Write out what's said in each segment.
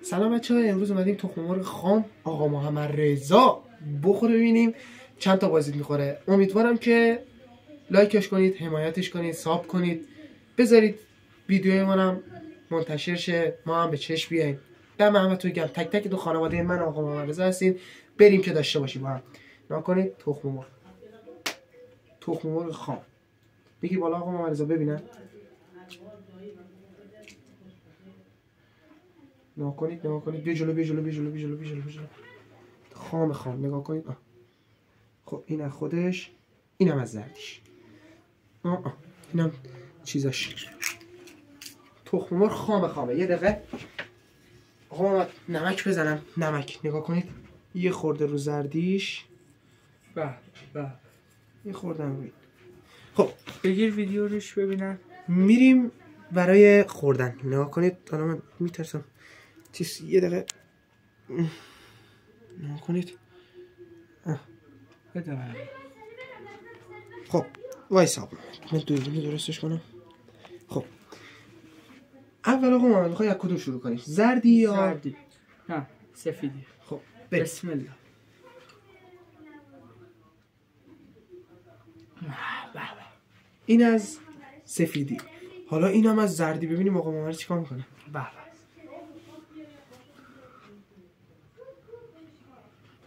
سلام بچه‌ها، امروز اومدیم تخم مرغ خام آقا محمد رضا بخوره ببینیم چند تا بازی میخوره. امیدوارم که لایکش کنید، حمایتش کنید، ساب کنید، بذارید ویدیوی منم منتشر شه، ما هم به چشم بیایم. دم همتون گرم. تک تک تو خانواده من آقا محمد رضا هستین. بریم که داشته باشیم با هم. نکنید تخم مرغ خام. بگیر بالا آقا محمد رضا ببینن. نگاه کنید بیا جلو. خام نگاه کنید. خب این از خودش، اینم از زردیش. اینم چیزاش. تخم مرغ خامه. یه دقیقه آقا نمک بزنم. نمک نگاه کنید، یه خورده رو زردیش. به یه خورده روی. خب بگیر ویدیو روش ببینم. میریم برای خوردن. نگاه کنید، حالا من میترسم یه دقیقه نگاه کنید. خب وایسا من دوربین درستش کنم. خب اول آقا محمد میخوای از کدوم شروع کنیم؟ زردی یا زردی؟ نه سفیدی. خب بسم الله. این از سفیدی، حالا این هم از زردی. ببینیم آقا محمد چیکار میکنه.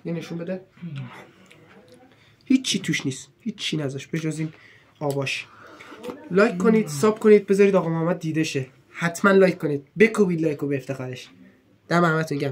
یه نشون بده. هیچی توش نیست، هیچی نذاش بجز این آباش. لایک کنید، ساب کنید، بذارید آقا محمد دیده شه. حتما لایک کنید، بکوبید لایک رو به افتخارش. دم همتون گرم.